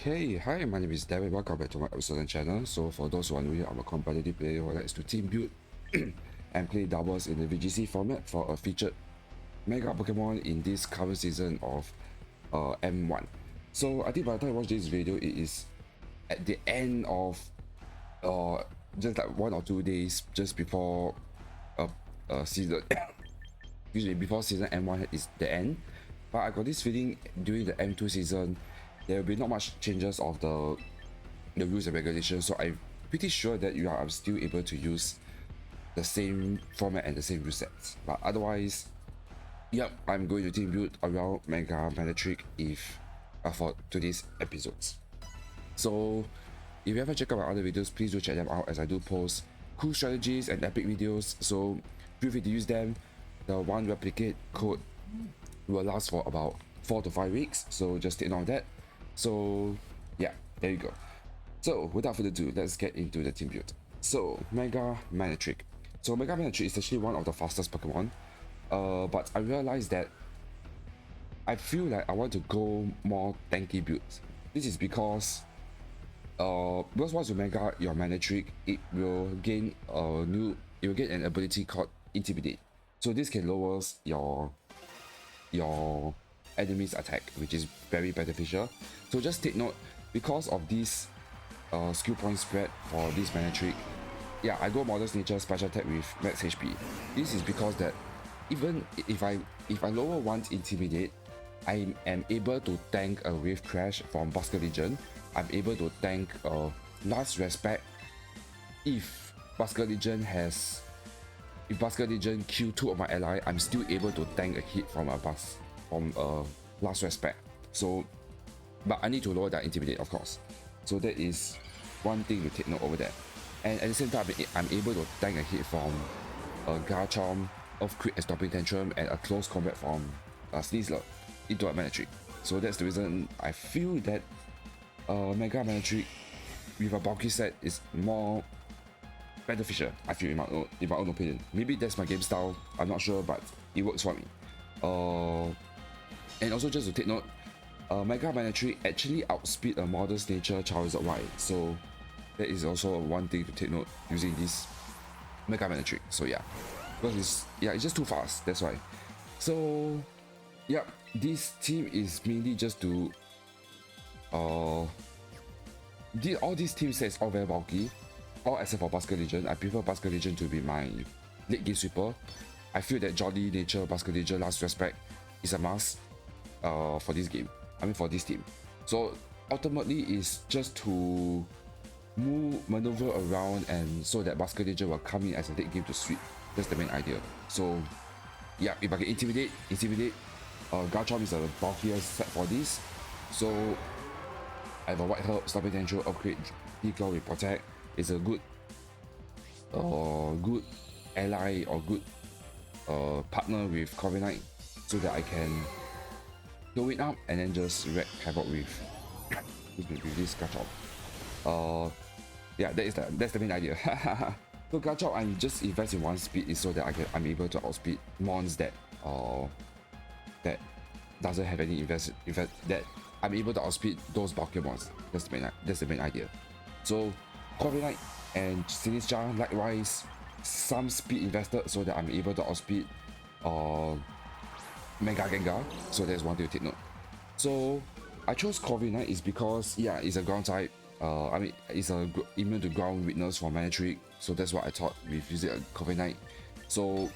Okay, hi, my name is David. Welcome back to my episode channel. So for those who are new here, I'm a competitive player who likes to team build and play doubles in the VGC format for a featured mega Pokemon in this current season of M-1. So I think by the time I watch this video, it is at the end of just like 1 or 2 days just before season usually before season M1 is the end. But I got this feeling during the M2 season there will be not much changes of the rules and regulations, so I'm pretty sure that you are still able to use the same format and the same rule sets. But otherwise, yep, I'm going to team build around Mega Manectric if for today's episodes. So if you haven't checked out my other videos, please do check them out as I do post cool strategies and epic videos, so feel free to use them. The one replicate code will last for about 4 to 5 weeks, so just take note of that. So yeah, there you go. So without further ado, let's get into the team build. So Mega Manectric. So Mega Manectric is actually one of the fastest Pokemon, but I realized that I feel like I want to go more tanky builds. This is because once you Mega your Manectric, it will gain an ability called Intimidate. So this can lower your enemy's attack, which is very beneficial. So just take note, because of this skill point spread for this Manectric, yeah, I go Modest Nature special attack with max HP. This is because that even if I lower one's Intimidate, I am able to tank a Wave Crash from Busker Legion. I'm able to tank Last Respect if Busker Legion kill 2 of my ally. I'm still able to tank a hit from Last Respect. So, but I need to lower that Intimidate, of course. So that is one thing to take note over there. And at the same time, I'm able to tank a hit from Garchomp, Earthquake and Stomping Tantrum, and a close combat from Sneasler into a Manectric. So that's the reason I feel that Mega Manectric with a bulky set is more beneficial, I feel, in my own opinion. Maybe that's my game style, I'm not sure, but it works for me. And also just to take note, Mega Manectric actually outspeed a Modest Nature Charizard Y, so that is also one thing to take note using this Mega Manectric. So yeah, because it's just too fast, that's why. So yeah, this team is mainly just to all these team sets are very bulky, all except for Busker Legion. I prefer Busker Legion to be my late game sweeper. I feel that Jolly Nature, Busker Legion, Last Respect is a must for this game. For this team. So ultimately, it's just to maneuver around and so that Busker Legion will come in as a late game to sweep. That's the main idea. So yeah, if I can intimidate, Garchomp is a bulkier set for this. So I have a White Herb, Stomping Tantrum, Upgrade, Declaw with Protect. It's a good ally or good partner with Corviknight, so that I can go it up and then just wreak havoc with this Garchomp. Yeah, that's the main idea. So Garchomp, I just invest in 1 speed is so that I'm able to outspeed mons that doesn't have any that I'm able to outspeed those bulky mons. That's the main idea. So Corviknight and Sinistcha, likewise, some speed invested so that I'm able to outspeed Mega Gengar. So there's one thing to take note. So I chose Corviknight is because yeah, it's a ground type. It's a immune to ground weakness for Manectric. So that's what I thought with using a Corviknight. So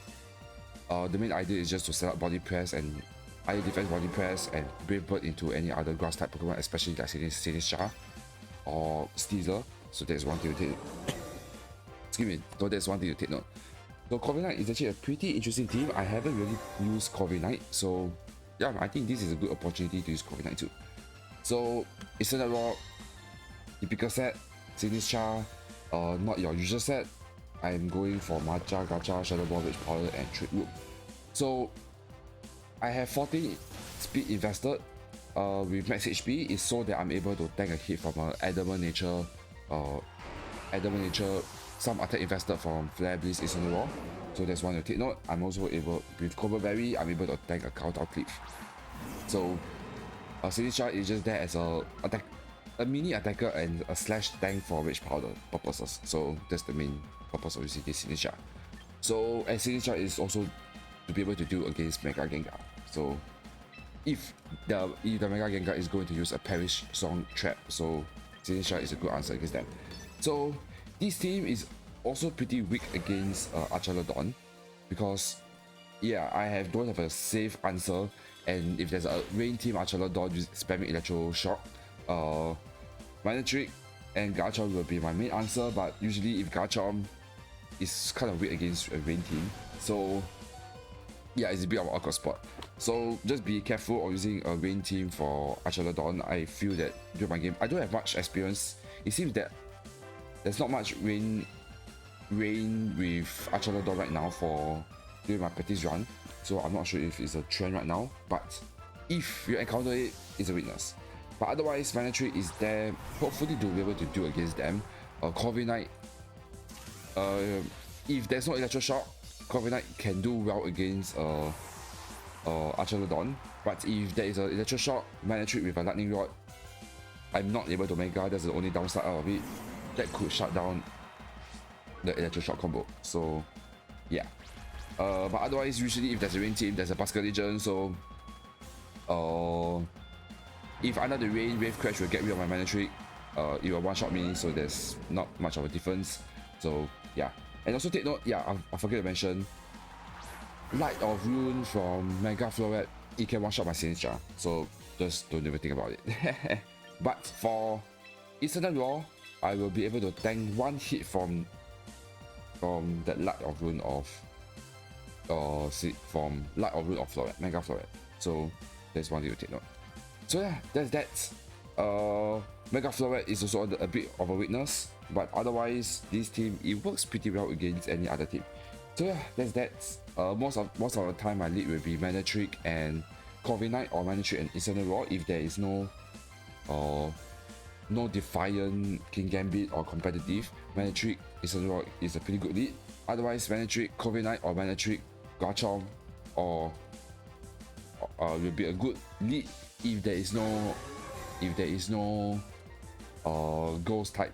the main idea is just to set up body press and either defense body press and Brave Bird into any other grass type Pokemon, especially like Sinistcha or Steezer. So that's one thing to take. Excuse me. So that's one thing to take note. So Corviknight is actually a pretty interesting team. I haven't really used Corviknight, so yeah, I think this is a good opportunity to use Corviknight too. So Eternal Rock, typical set, Sinistcha, not your usual set. I'm going for Matcha, Gacha, Shadow Ball, Rage Powder, and Trick Root. So I have 14 speed invested with max HP is so that I'm able to tank a hit from an Adamant Nature, some attack invested from Flare Blitz is on the wall. So that's one to take note. I'm also able, with Cobra Berry, I'm able to tank a Counter Clip. So Sinistcha is just there as a a mini attacker and a slash tank for rage powder purposes. So that's the main purpose of using this signature. So and signature is also to be able to do against Mega Gengar. So if the Mega Gengar is going to use a Perish Song Trap, so signature is a good answer against them. So this team is also pretty weak against Archaludon, because yeah, don't have a safe answer, and if there's a rain team Archaludon spamming Electro Shock, Manectric and Garchomp will be my main answer, but usually if Garchomp is kind of weak against a rain team, so yeah, it's a bit of an awkward spot. So just be careful of using a rain team for Archaludon. I feel that during my game, I don't have much experience. It seems that there's not much rain with Archaludon right now for during my practice run, so I'm not sure if it's a trend right now, but if you encounter it, it's a weakness. But otherwise, Manectric is there, hopefully to be able to do against them. Corviknight, if there's no Electro Shock, Corviknight can do well against Archaludon, but if there is an Electro Shock, Manectric with a Lightning Rod, I'm not able to Mega. That's the only downside out of it. That could shut down the Electro Shock combo. So yeah. But otherwise, usually if there's a rain team, there's a Basket Legion, so if under the rain, Wave Crash will get rid of my Manectric. It will one-shot me, so there's not much of a difference. So yeah. And also take note, yeah, I forget to mention, Light of Rune from Mega Floret, it can one-shot my signature, so just don't even think about it. But for Instant Raw, I will be able to tank one hit from that Light of Rune of from Light of Rune of Floret, Mega Floret. So that's one thing to take note. So yeah, that's that. Mega Floret is also a bit of a weakness, but otherwise this team, it works pretty well against any other team. So yeah, that's that. Most of the time my lead will be Manectric and Corviknight, or Manectric and Instant Raw if there is no Defiant, King Gambit or competitive. Manectric, Instant Raw is a pretty good lead. Otherwise, Manectric, Corviknight or Manectric, Garchomp or will be a good lead if there is no Ghost type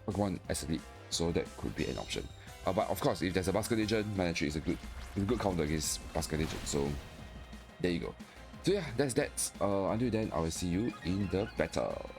Pokemon as a lead. So that could be an option. But of course, if there's a Basket Legion, Manectric is a good counter against Basket Legion. So there you go. So yeah, that's that. Until then, I will see you in the battle.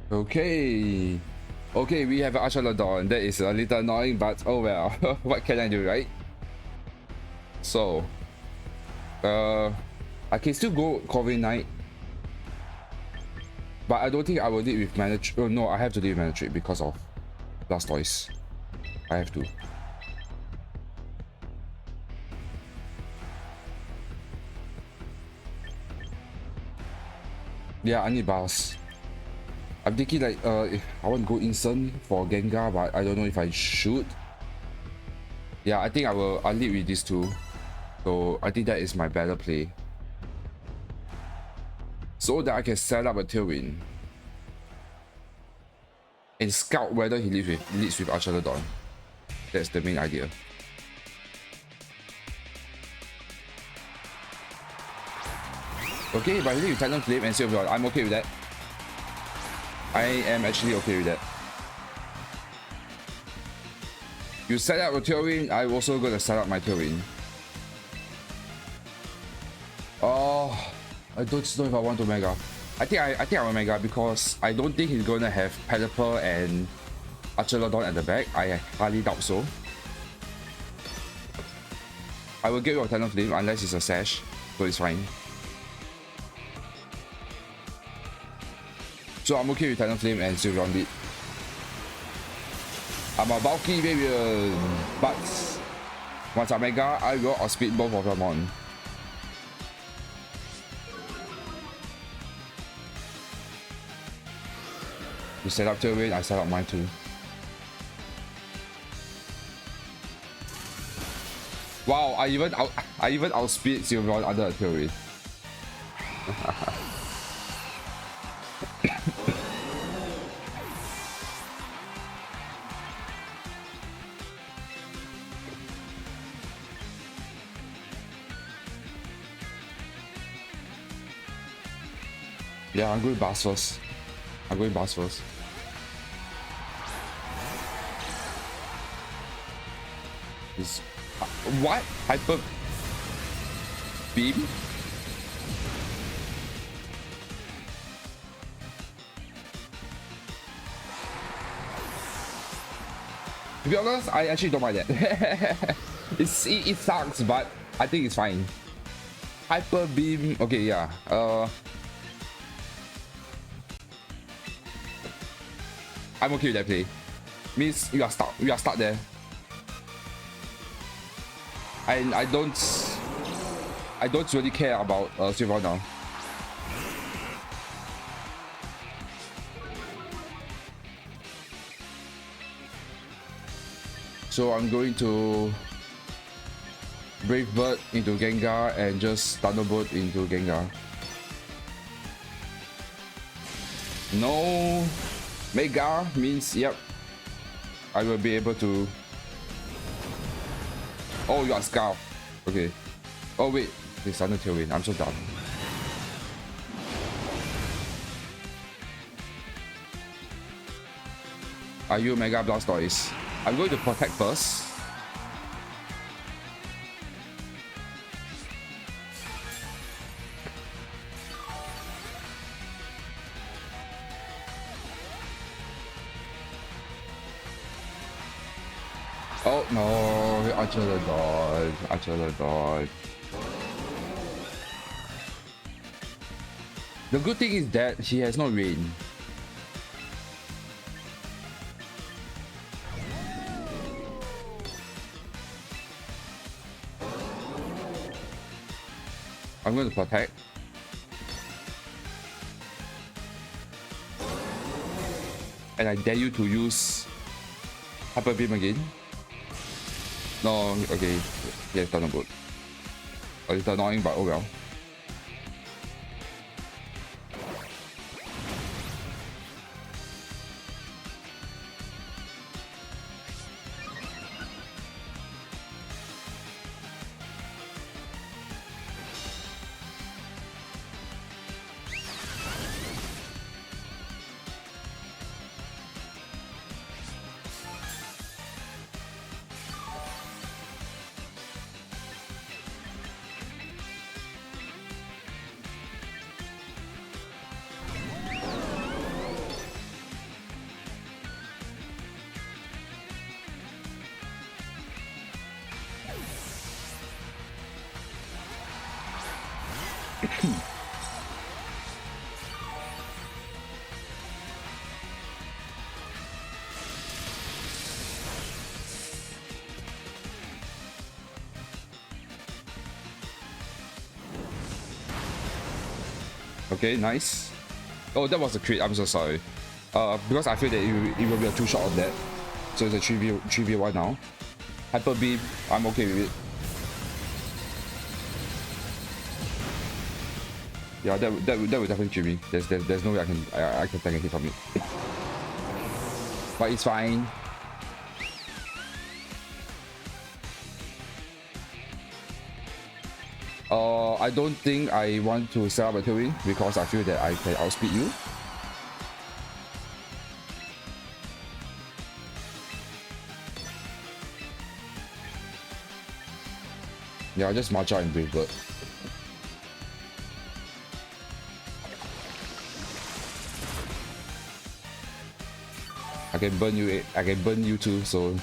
Okay, we have Archaludon. That is a little annoying, but oh well. What can I do, right? So, I can still go Corviknight, but I don't think I will lead with Manectric. Oh no, I have to lead with Manectric because of Blastoise. I have to. Yeah, I need Buzz. I'm thinking like if I want to go instant for Gengar, but I don't know if I should. Yeah, I think I'll lead with these two. So I think that is my better play. So that I can set up a tailwind. And scout whether he leads with Archelodon. That's the main idea. Okay, but he leads with Titan Flame and Silver. I'm okay with that. I am actually okay with that. You set up a tailwind, I'm also gonna set up my tailwind. Oh, I don't know if I want to mega. I think I will mega because I don't think he's gonna have Pelipper and Archelodon at the back. I highly doubt so. I will get rid of Titan Flame unless it's a Sash, so it's fine. So I'm okay with Titan Flame and Sylveon lead. I'm a bulky baby, but once I mega, I will outspeed both of them on. You set up tailwind, I set up mine too. Wow, I even outspeed Sylveon under a tailwind. Yeah, I'm going Bass first. I'm going Bass first. What? Hyper beam? To be honest, I actually don't mind that. it sucks, but I think it's fine. Hyper beam. Okay, yeah. I'm okay with that play. Means you are stuck there. I don't really care about Silver now. So I'm going to Brave Bird into Gengar and just Thunderbolt into Gengar. No Mega means yep. I will be able to. Oh, you are Scarf. Okay. Oh wait, it's under Tailwind. I'm so dumb. Are you Mega Blastoise? I'm going to protect first. Oh no, Archelodon. The good thing is that she has no rain. I'm going to protect. And I dare you to use Hyper Beam again. No, okay. Yeah, Thunderbolt. A little annoying, but oh well. Okay, nice. Oh, that was a crit. I'm so sorry. Because I feel that it will be a 2-shot of that. So it's a 3v1 now. Hyper Beam, I'm okay with it. Yeah, that would definitely kill me. There's no way I can tank a hit from it. But it's fine. I don't think I want to set up a tailwind because I feel that I can outspeed you. Yeah, I'll just march out and Brave Bird. I can burn you. I can burn you too, so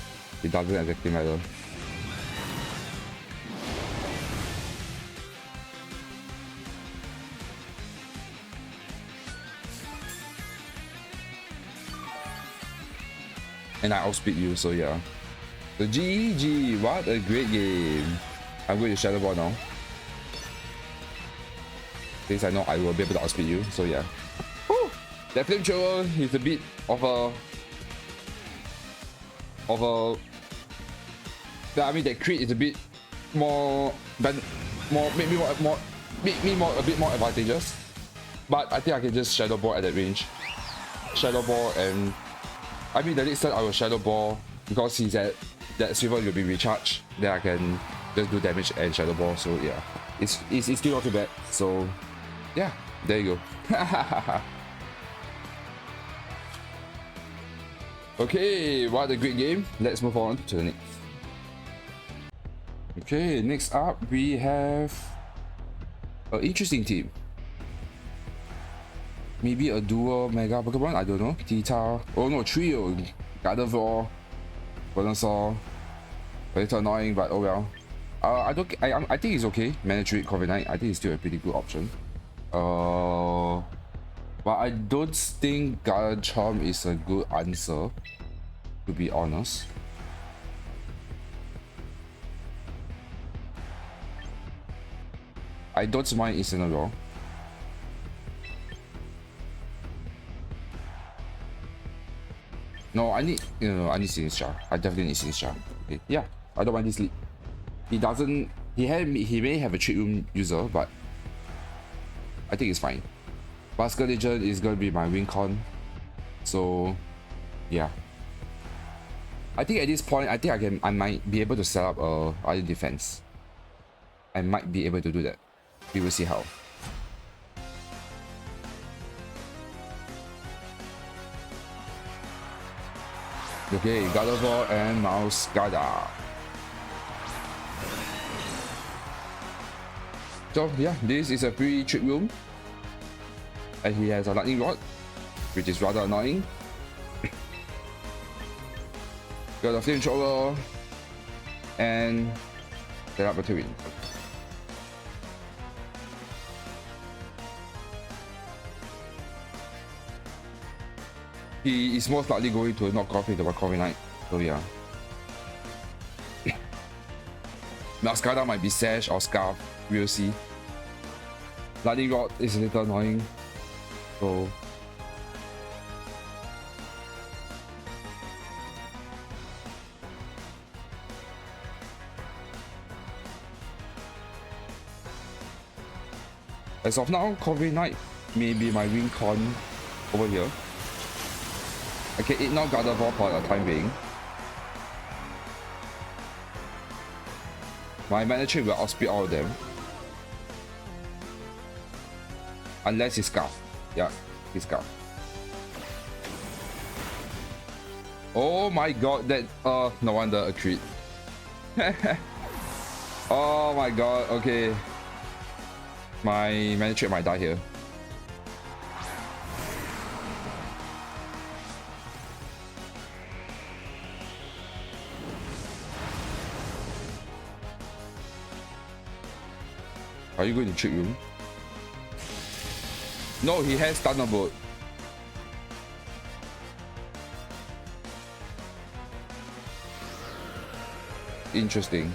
it doesn't exactly matter. And I outspeed you, so yeah. So GG, what a great game. I'm going to Shadow Ball now. Since I know I will be able to outspeed you, so yeah. Woo! That flamethrower is a bit of a I mean that crit is a bit more than make me a bit more advantageous. But I think I can just Shadow Ball at that range. Shadow Ball, and I mean the next turn I will Shadow Ball because he's at that swivel will be recharged. Then I can just do damage and Shadow Ball. So yeah, it's still not too bad. So yeah, there you go. Okay, what a great game. Let's move on to the next. Okay, next up we have an interesting team. Maybe a duo Mega Pokemon, I don't know. Tita, oh no, trio. Gardevoir, Venusaur. A little annoying, but oh well. I think it's okay. Manectric, Corviknight, I think it's still a pretty good option. But I don't think Garchomp is a good answer, to be honest. I don't mind Incineroar. No, I need Sinistcha. I definitely need Sinistcha. Okay, yeah, I don't mind this lead. He may have a trick room user, but I think it's fine. Basket Legend is gonna be my win con, so yeah. I think at this point, I might be able to set up a Iron Defense. I might be able to do that. We will see how. Okay, Gardevoir and Mouse Garda. So yeah, this is a free trick room. And he has a lightning rod, which is rather annoying. Got a flamethrower and set up a twin. He is most likely going to knock off into a Corviknight, so yeah. Mascara might be Sash or Scarf, we'll see. Lightning Rod is a little annoying. So as of now, Corviknight may be my win con over here. I can ignore Gardevoir for the time being. My Manectric will outspeed all of them. Unless he's Scarf. Yeah, he's Scarf. Oh my god, that no wonder a crit. Oh my god, okay. My Manectric might die here. Are you going to trick room? No, he has Thunderbolt. Interesting.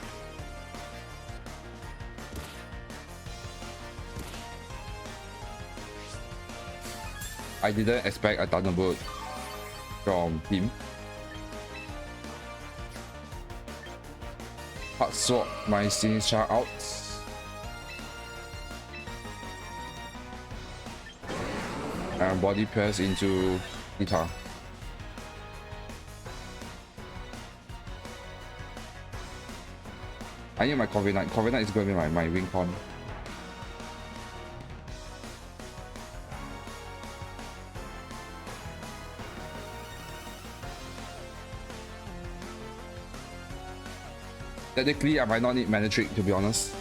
I didn't expect a Thunderbolt from him. Hard swap my Sinistcha out. and body press into guitar. I need my Coffee Knight. Coffee Knight is going to be my wing con. Technically, I might not need Manectric, to be honest.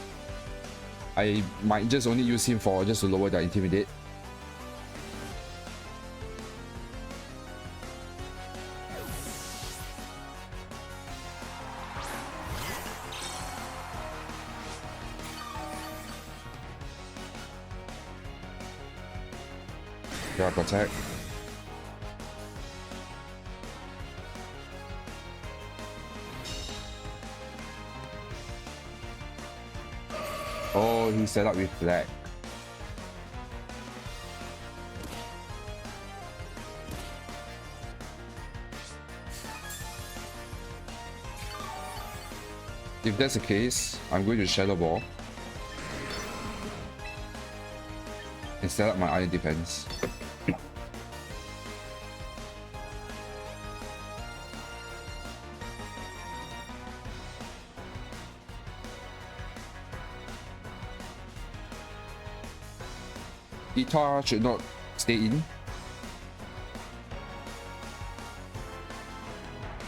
I might just only use him for just to lower the intimidate. Yeah, protect. Oh, he set up with black. If that's the case, I'm going to Shadow Ball and set up my iron defense. Guitar should not stay in.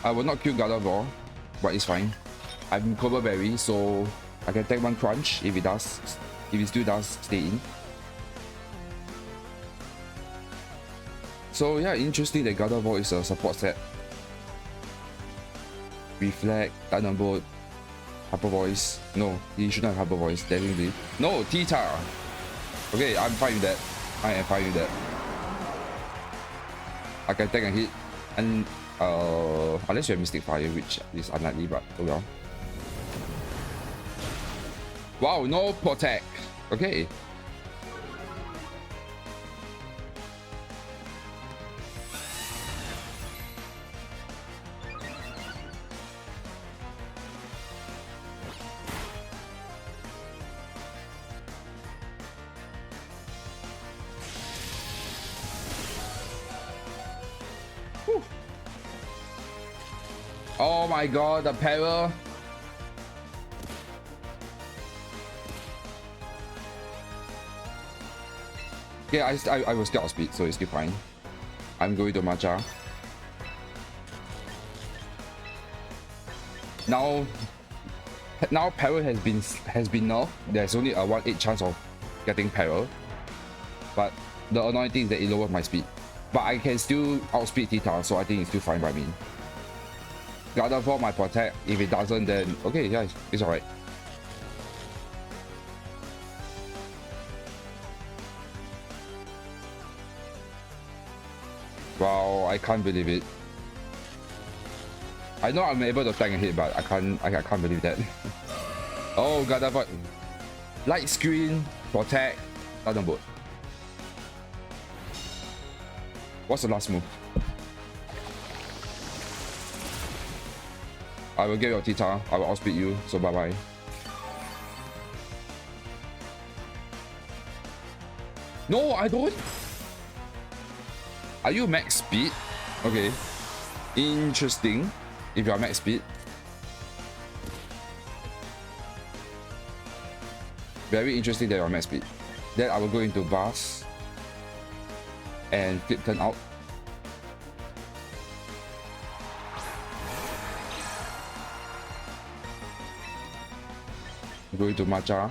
I will not kill Gardevoir, but it's fine. I'm Cobra Berry, so I can take one crunch if it still does stay in. So yeah, interesting that Gardevoir is a support set. Reflect, Thunderbolt, Hyper Voice. No, he shouldn't have Hyper Voice, definitely. No, T-Tar. Okay, I'm fine with that. I am fine with that. I can take a hit, and unless you have Mystic Fire, which is unlikely, but oh well. Wow, no protect. Okay. Whew. Oh my god, the peril. Yeah, I will still outspeed, so it's still fine. I'm going to matcha. Now peril has been nerfed. There's only a 1/8 chance of getting peril, but the annoying thing is that it lowers my speed. But I can still outspeed Tita, so I think it's still fine by me. Gardevoir my protect. If it doesn't, then okay, yeah, it's alright. Wow, I can't believe it. I know I'm able to tank a hit, but I can't believe that. Oh, Gardevoir. Light screen, protect, Thunderbolt. What's the last move? I will get your Tita. I will outspeed you, so bye bye. No, I don't. Are you max speed? Okay. Interesting. If you are max speed. Very interesting that you are max speed. Then I will go into Vast and flip turn out. Go into Matcha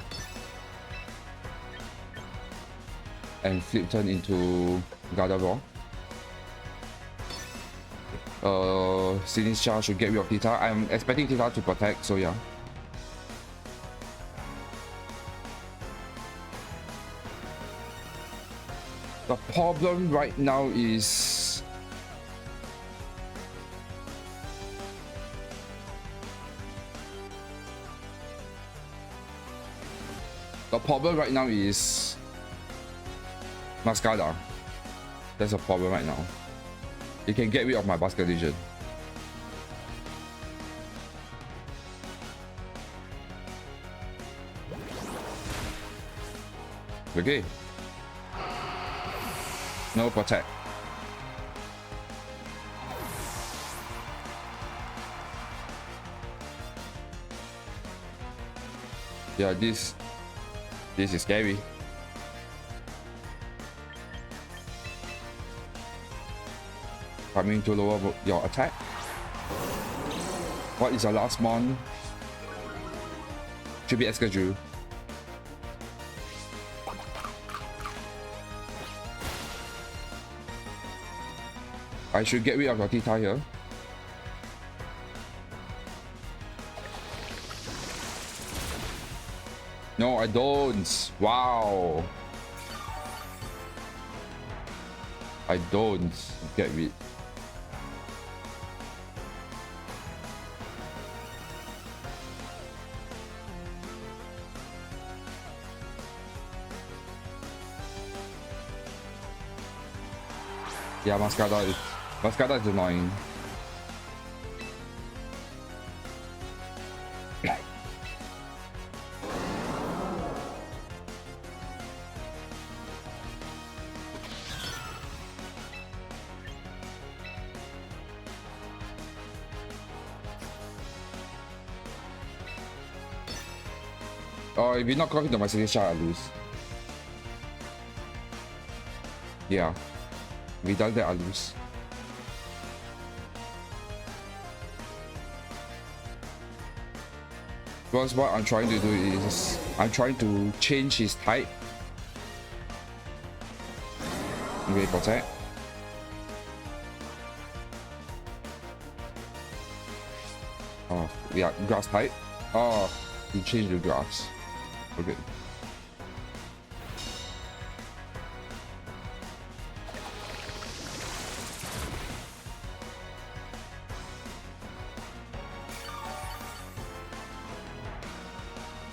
and flip turn into Gardevoir. Sinistcha should get rid of Tita. I'm expecting Tita to protect, so yeah. The problem right now is Mascada. That's a problem right now. It can get rid of my basket legion. Okay. No protect. Yeah, this is scary. Coming to lower your attack. What is your last mon? Should be Escadrille. I should get rid of your Tita here. No, I don't. Wow. I don't get rid. Yeah, Mascada is annoying. Oh, if you're not close to my city shot, I lose. Yeah. If he does that, I lose. Because what I'm trying to do is I'm trying to change his type. Okay, protect. Oh, yeah, grass type. Oh, he changed the grass. Okay.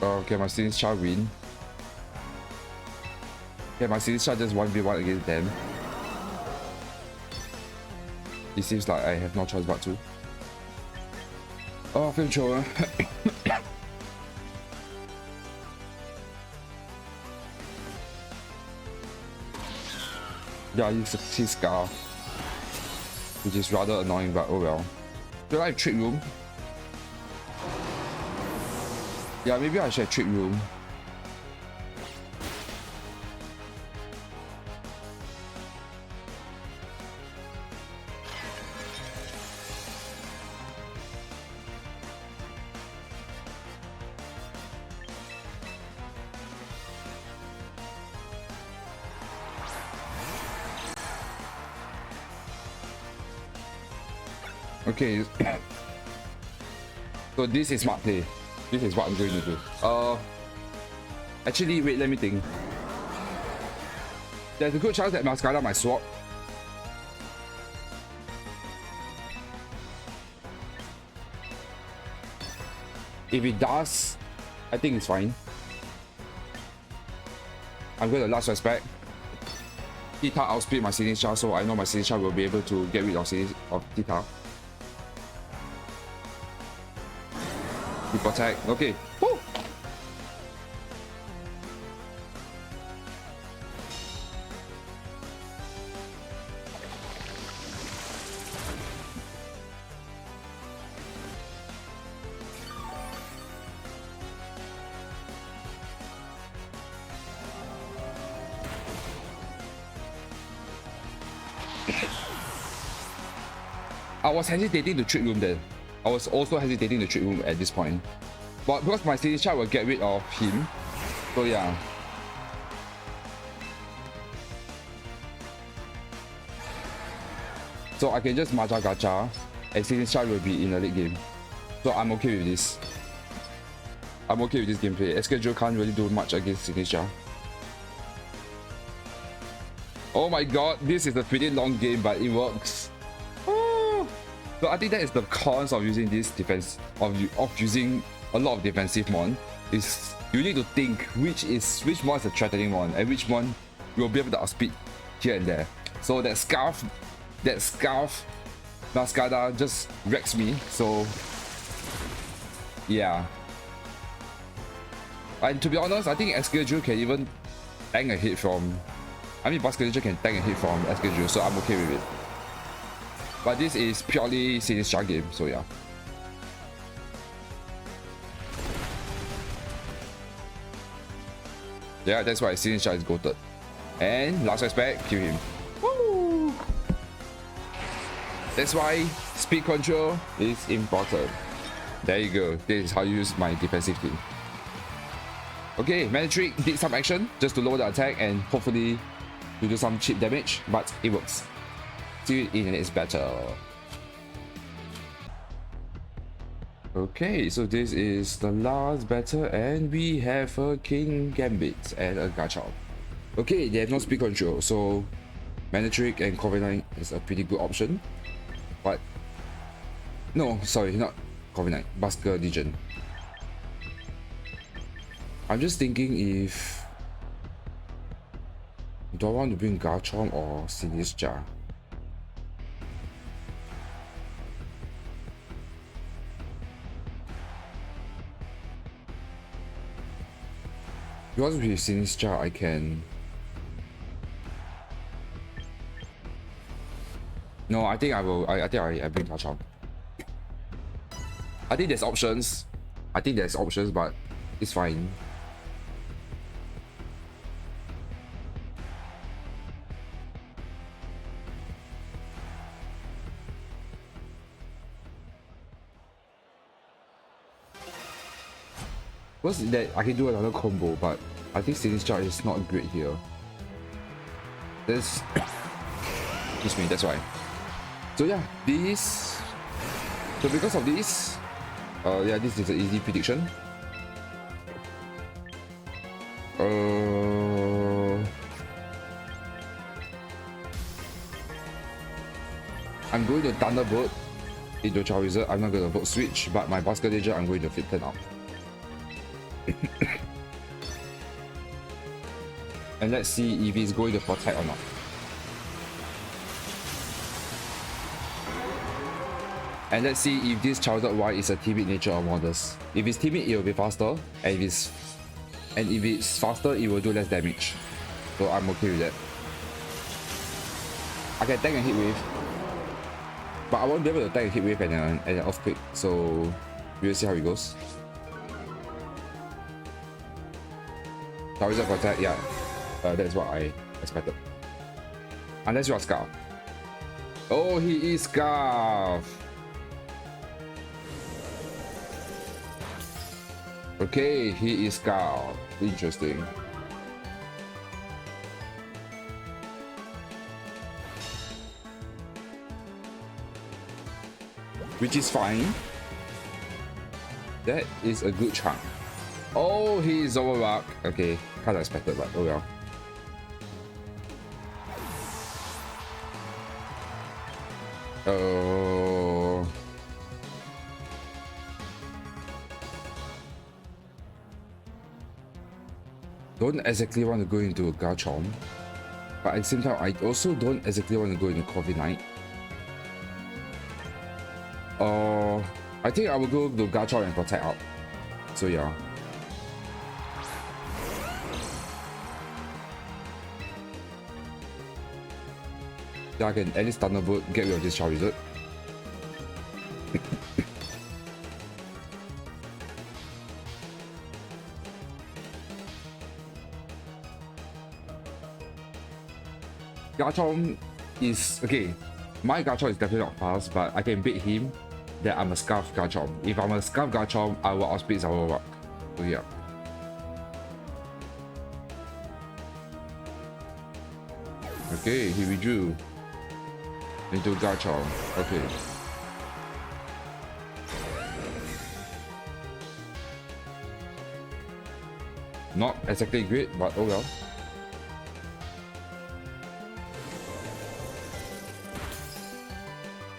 Okay, my students shall win. Okay, my students shall just 1v1 against them. It seems like I have no choice but to. Oh, film thrower. Yeah, he's Scar. Which is rather annoying, but oh well. Do I have Trick Room? Yeah, maybe I should have Trick Room. Okay. So this is smart play. This is what I'm going to do. Actually, wait, let me think. There's a good chance that Mascada might swap. If it does, I think it's fine. I'm going to last respect. Tita outspeed my signature, so I know my signature will be able to get rid of Tita. He protect. Okay. Woo! I was hesitating to Trick Room then. I was also hesitating to Trick Room at this point. But because my city shot will get rid of him. So yeah. So I can just Maja Gacha and city shot will be in the late game. So I'm okay with this. I'm okay with this gameplay. Escadrille can't really do much against Signature. Oh my god, this is a pretty long game, but it works. So I think that is the cons of using this defense, of using a lot of defensive mon, is you need to think which mon is a threatening mon and which mon will be able to outspeed here and there. So that scarf Mascada just wrecks me. So yeah. And to be honest, I think Escadrille can even bang a hit from I mean, Basket can tank and hit from SKJ, so I'm okay with it. But this is purely Sinister game, so yeah. Yeah, that's why Sinister is goated. And last aspect, kill him. Woo! That's why speed control is important. There you go. This is how you use my defensive team. Okay, Manectric did some action just to lower the attack and hopefully to do some cheap damage, but it works. See you in the next battle. Okay, so this is the last battle and we have a King Gambit and a Garchomp. Okay, they have no speed control, so Manectric and Corviknight is a pretty good option. But no, sorry, not Corviknight, Busker Legion. I'm just thinking if do I want to bring Garchomp or Sinistra? Because with Sinistra I can... No, I think I will. I think I bring Garchomp. I think there's options. But it's fine. What's that? I can do another combo, but I think Sinistra is not great here. This, excuse me. That's why. So yeah, this. So because of this, yeah, this is an easy prediction. I'm going to Thunderbolt into Charizard. I'm not going to vote switch, but my Basket Legion I'm going to flip turn out. And let's see if he's going to protect or not. And let's see if this Charizard Y is a timid nature or modest. If it's timid, it will be faster, and if it's faster, it will do less damage. So I'm okay with that. I can tank and hit wave, but I won't be able to tank and hit wave and an earthquake. So we'll see how it goes. Charizard protect, yeah, that's what I expected. Unless you are Scarf. Oh, he is Scarf. Okay, he is Scarf. Interesting. Which is fine. That is a good chunk. Oh, he is Zoroark. Okay, kind of expected, but oh well. Oh. Don't exactly want to go into a Garchomp, but at the same time, I also don't exactly want to go into Corviknight. I think I will go to Garchomp and protect out. So yeah. Yeah, I can at least Thunderbolt, get rid of this Charizard. Garchomp is okay. My Garchomp is definitely not fast, but I can beat him that I'm a Scarf Garchomp. If I'm a Scarf Garchomp, I will outspeed Zoroark. So yeah. Okay, he withdrew into Garchomp. Okay. Not exactly great, but oh well.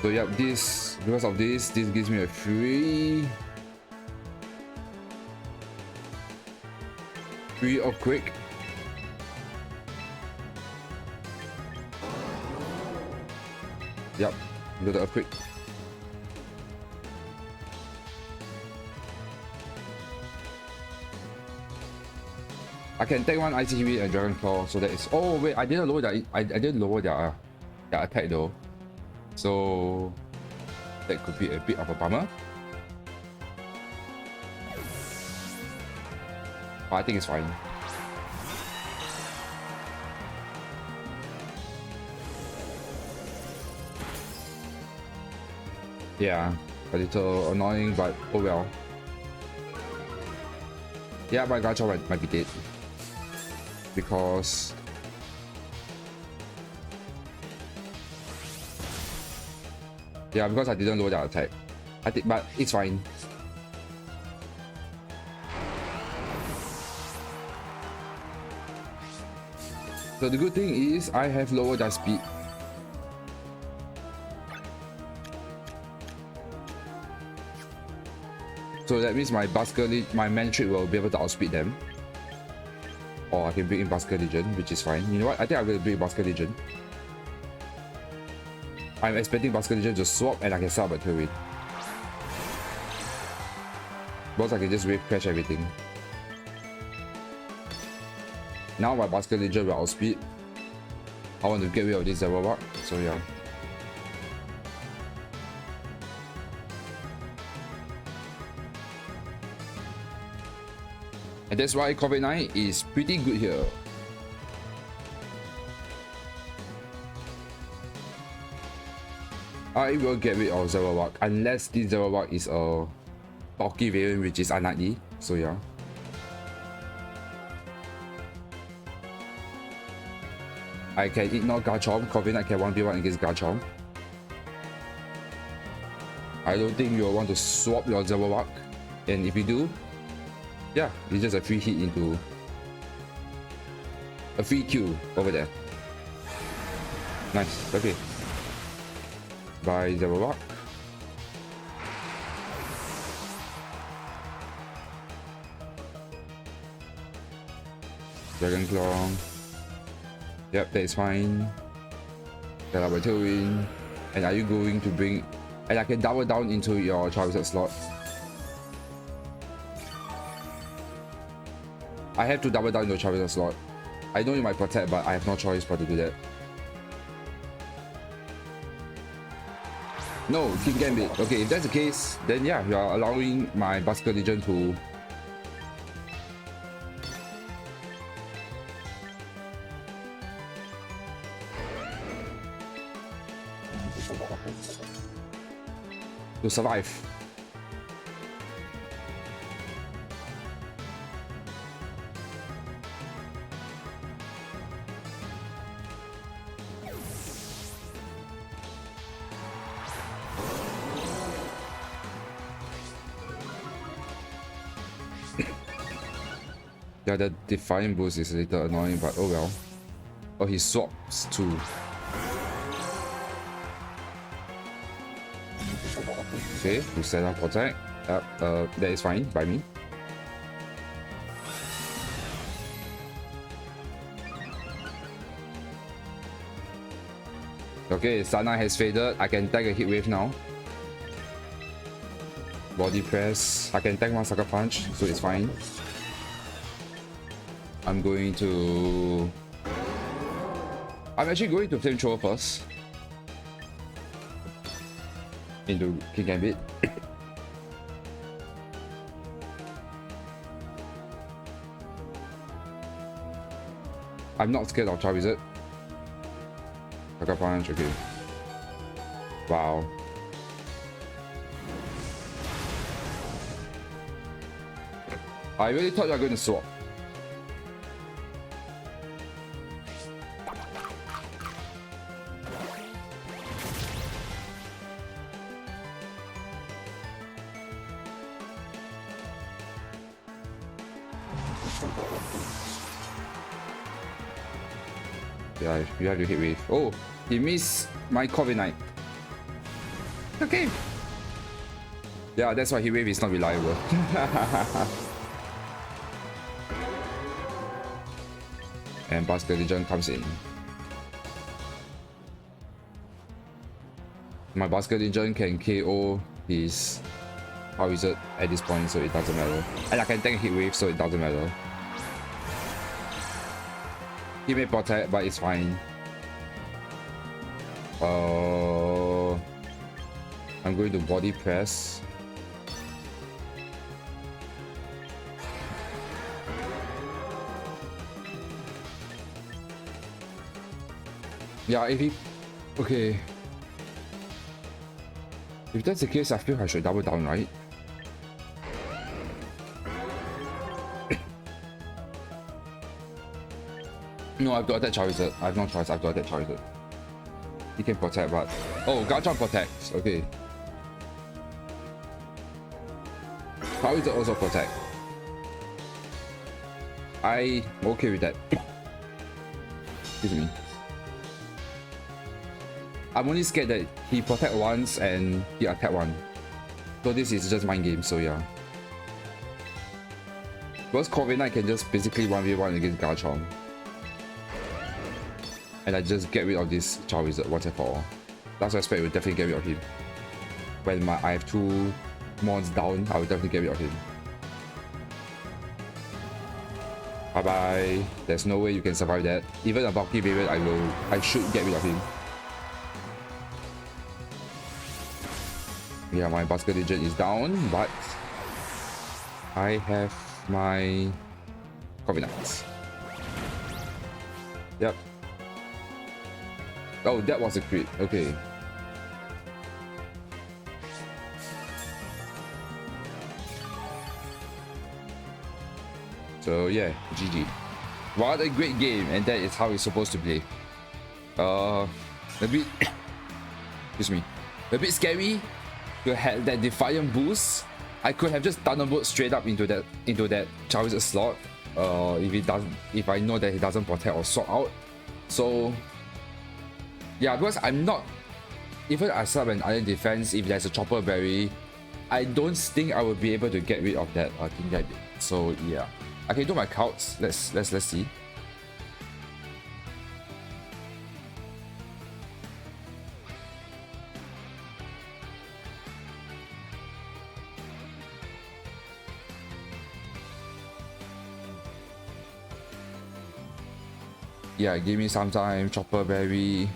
So yeah, because of this gives me a free earthquake. Yep, do the earthquake. I can take one Icy Hit and Dragon Claw, so that is. Oh wait, I didn't lower their. I didn't lower their attack though, so that could be a bit of a bummer. But I think it's fine. Yeah, a little annoying, but oh well. Yeah, my gacha might be dead. Because... yeah, because I didn't lower the attack. I think, but it's fine. So the good thing is I have lowered their speed. So that means my Manectric will be able to outspeed them. Or I can bring in Busker Legion, which is fine. You know what? I think I'm going to bring Busker Legion. I'm expecting Busker Legion to swap and I can sub a Tailwind. Because I can just wave crash everything. Now my Busker Legion will outspeed. I want to get rid of this Zerobak, so yeah. And that's why COVID-9 is pretty good here. I will get rid of Zerobak unless this Zerobak is a bulky variant, which is unlikely, so yeah. I can ignore Garchomp. COVID-9 can 1v1 against Garchomp. I don't think you'll want to swap your Zerobak, and if you do, yeah, it's just a free hit into a free Q over there. Nice, okay. Bye, Zerobak. Dragon Claw. Yep, that is fine. Get up a Tailwind. And are you going to bring... and I can double down into your Charizard slot. I have to double down into Charizard slot. I know you might protect, but I have no choice but to do that. No, King Gambit. Okay, if that's the case, then yeah, you are allowing my Busker Legion to... to survive. Yeah, the Defiant boost is a little annoying, but oh well. Oh, he swaps too. Okay, we set up protect. That is fine by me. Okay, Sana has faded. I can tag a hit wave now. Body press. I can tag one sucker punch, so it's fine. I'm actually going to flamethrower first. Into King Gambit. I'm not scared of Charizard. Sucker punch, okay. Wow. I really thought you were going to swap. Yeah, you have to hit wave. Oh, he missed my COVID-9. Okay. Yeah, that's why hit wave is not reliable. And Busker Legion comes in. My Busker Legion can KO his Charizard at this point, so it doesn't matter. And I can tank hit wave, so it doesn't matter. He may protect, but it's fine. I'm going to body press. Yeah, if he... Okay. If that's the case, I feel I should double down, right? No, I've got to attack Charizard. I have no choice, I've got to attack Charizard. He can protect, but... Oh, Garchomp protects. Okay. Charizard also protect. I'm okay with that. Excuse me. I'm only scared that he protect once and he attack one. So this is just mind game, so yeah. Because Corviknight can just basically 1v1 against Garchomp. And I just get rid of this Charizard once and for all. That's why I expect we'll definitely get rid of him. When I have 2 mons down, I will definitely get rid of him. Bye bye. There's no way you can survive that. Even a bulky variant, I should get rid of him. Yeah, my Basket Legend is down, but I have my Corviknight. Yep. Oh, that was a crit. Okay. So yeah, GG. What a great game, and that is how it's supposed to play. A bit excuse me. A bit scary to have that Defiant boost. I could have just Thunderbolt straight up into that Charizard slot. If I know that he doesn't protect or sort out. So yeah, because I'm not, even I sub an Iron Defense, if there's a Chopper Berry, I don't think I will be able to get rid of that thing that I did. So yeah, I can do my counts. Let's see. Yeah, give me some time. Chopper Berry.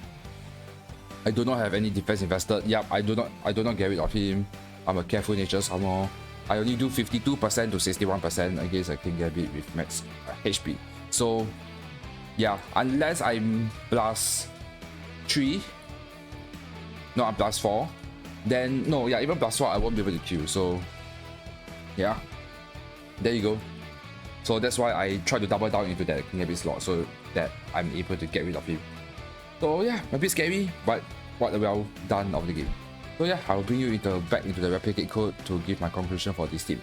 I do not have any defense invested. Yep, I do not get rid of him. I'm a careful nature somehow. I only do 52% to 61% against a King Gambit with max HP. So yeah, unless I'm plus 3, no, I'm plus 4, then no, yeah, even plus 4 I won't be able to kill. So yeah, there you go. So that's why I try to double down into that King Gambit slot so that I'm able to get rid of him. So yeah, a bit scary, but what a well done of the game. So yeah, I'll bring you back into the replicate code to give my conclusion for this team.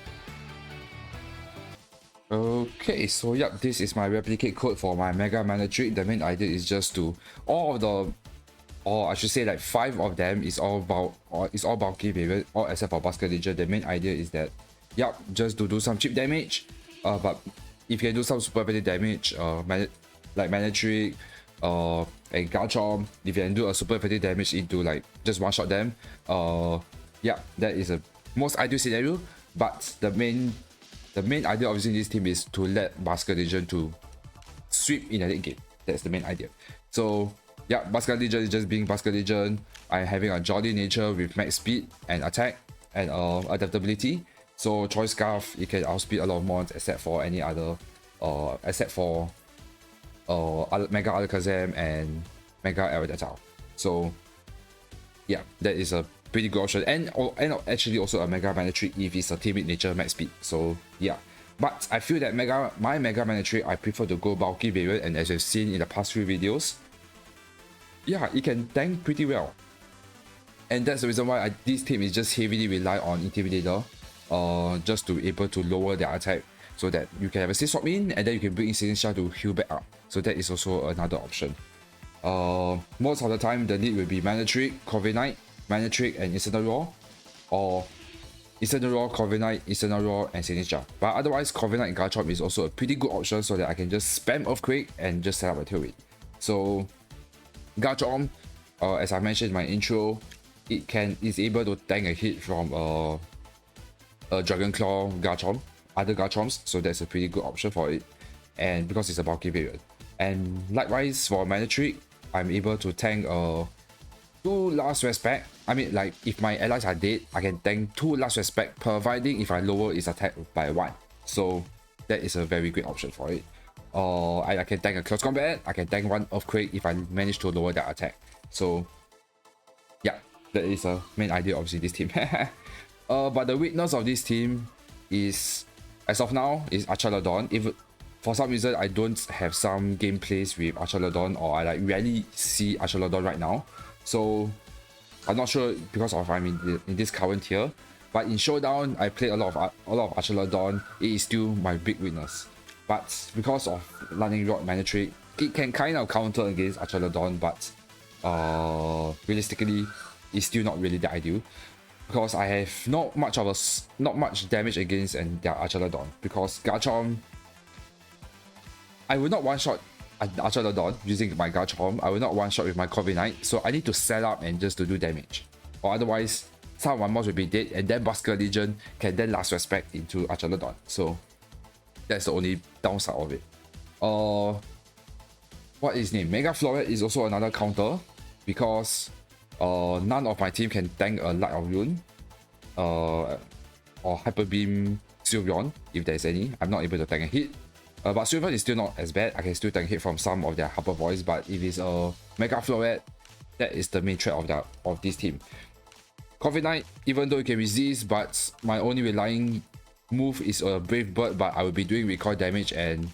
Okay, so yep, this is my replicate code for my Mega Manectric. The main idea is just to or I should say like 5 of them is all bulky variant, all except for Basket Legend. The main idea is that yep, just to do some cheap damage. But if you can do some super effective damage, like Manectric, and Garchomp, if you can do a super effective damage into like just one shot them, yeah, that is a most ideal scenario. But the main idea of using this team is to let Basket Legend to sweep in a late game. That's the main idea. So yeah, Basket Legend is just being Basket Legend. I'm having a jolly nature with max speed and attack and adaptability. So Choice Scarf, it can outspeed a lot of mons except for any other, except for Mega Alakazam and Mega Aerodactyl. So yeah, that is a pretty good option, and actually also a Mega Manectric if it's a timid nature max speed. So yeah, but I feel that my Mega Manectric, I prefer to go bulky variant, and as you've seen in the past few videos, yeah, it can tank pretty well. And that's the reason why this team is just heavily rely on Intimidator, just to be able to lower their attack, so that you can have a 6 swap in, and then you can bring in Sinisha to heal back up. So that is also another option. Most of the time, the lead will be Manectric, Corviknight, Manectric, and Incineroar, or Incineroar, Corviknight, Incineroar, and Sinisha. But otherwise, Corviknight and Garchomp is also a pretty good option, so that I can just spam Earthquake and just set up a tail rate. So Garchomp, as I mentioned in my intro, is able to tank a hit from a Dragon Claw Garchomp, other Garchomps, so that's a pretty good option for it. And because it's a bulky variant. And likewise for Manectric, I'm able to tank 2 last respect. I mean, like if my allies are dead, I can tank 2 last respect, providing if I lower its attack by 1. So that is a very great option for it. Or I can tank a close combat, I can tank 1 earthquake if I manage to lower that attack. So yeah, that is a main idea of this team. But the weakness of this team is, as of now, is Archalodon. If for some reason I don't have some gameplays with Archalodon, or I like rarely see Archalodon right now, so I'm not sure because of I'm in this current tier. But in Showdown, I played a lot of Archalodon. It is still my big weakness. But because of Lightning Rod Manectric, it can kind of counter against Archalodon, but realistically, it's still not really the ideal. Because I have not much damage against their Archalodon. Because Garchomp, I will not one-shot Archalodon using my Garchomp. I will not one-shot with my Corviknight, so I need to set up and just to do damage. Or otherwise, some of my mons will be dead, and then Busker Legion can then last respect into Archalodon. So that's the only downside of it. What is name? Mega Floret is also another counter, because none of my team can tank a Light of Rune or Hyper Beam Sylveon if there's any. I'm not able to tank a hit. But Sylveon is still not as bad. I can still tank hit from some of their Hyper Voice, but if it's a Mega Floret, that is the main threat of this team. Corviknight, even though it can resist, but my only relying move is a Brave Bird, but I will be doing recoil damage, and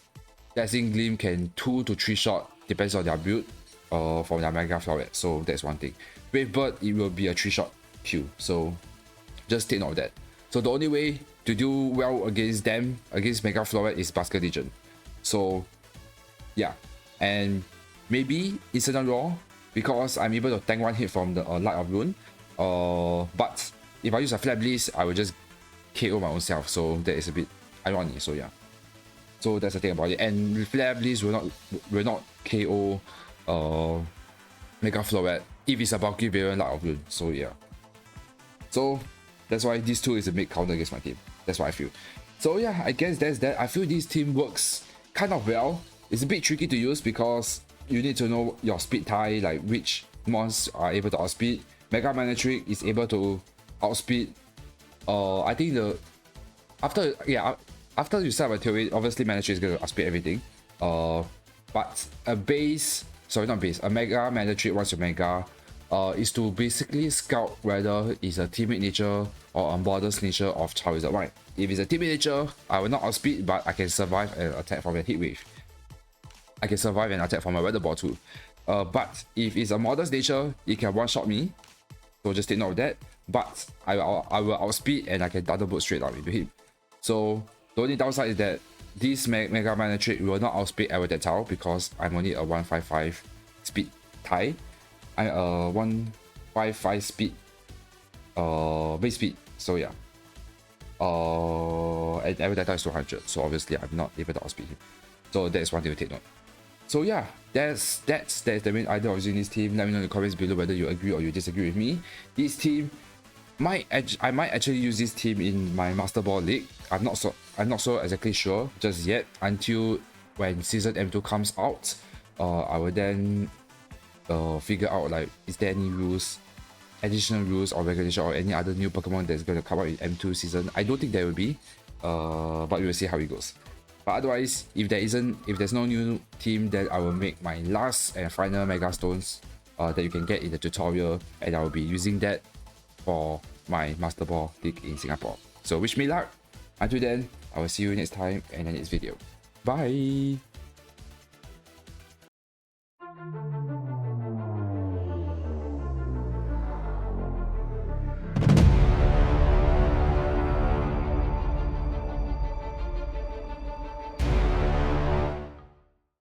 Dazzling Gleam can 2 to 3 shot, depends on their build, from their Mega Floret. So that's one thing. Brave Bird, it will be a 3-shot kill, so just take note of that. So the only way to do well against them, against Mega Floret, is Busker Legion. So yeah, and maybe Incident Roar, because I'm able to tank 1 hit from the Light of Rune. But if I use a Flare Blitz, I will just KO my own self, so that is a bit ironic. So yeah, so that's the thing about it. And Flare Blitz will not KO Mega Floret if it's a bulky variant Light of Rune. So yeah, so that's why these two is a big counter against my team. That's what I feel. So yeah, I guess that's that. I feel this team works kind of well. It's a bit tricky to use because you need to know your speed tie, like which mons are able to outspeed. Mega Manectric is able to outspeed. I think after you set up a theory, obviously Manectric is going to outspeed everything. But a Mega Manectric once you Mega is to basically scout whether it's a teammate nature or a borders nature of Charizard. Right? If it's a teammate nature, I will not outspeed, but I can survive an attack from a hit wave. I can survive an attack from a weather ball too. But if it's a modest nature, it can one-shot me. So just take note of that. But I will outspeed and I can double boot straight up into him. So the only downside is that this Mega Manectric will not outspeed Aerodactyl because I'm only a 155 speed tie. I'm a 155 speed base speed. So yeah. And Aerodactyl is 200. So obviously I'm not able to outspeed him. So that is one thing to take note. So yeah, that's the main idea of using this team. Let me know in the comments below whether you agree or you disagree with me. This team I might actually use this team in my Master Ball League. I'm not so exactly sure just yet, until when Season M2 comes out. I will then figure out like is there any rules, additional rules or regulation or any other new Pokemon that's going to come out in M2 season. I don't think there will be, but we will see how it goes. But otherwise, if there's no new team, then I will make my last and final Mega Stones that you can get in the tutorial, and I will be using that for my Master Ball League in Singapore. So wish me luck. Until then, I will see you next time in the next video. Bye!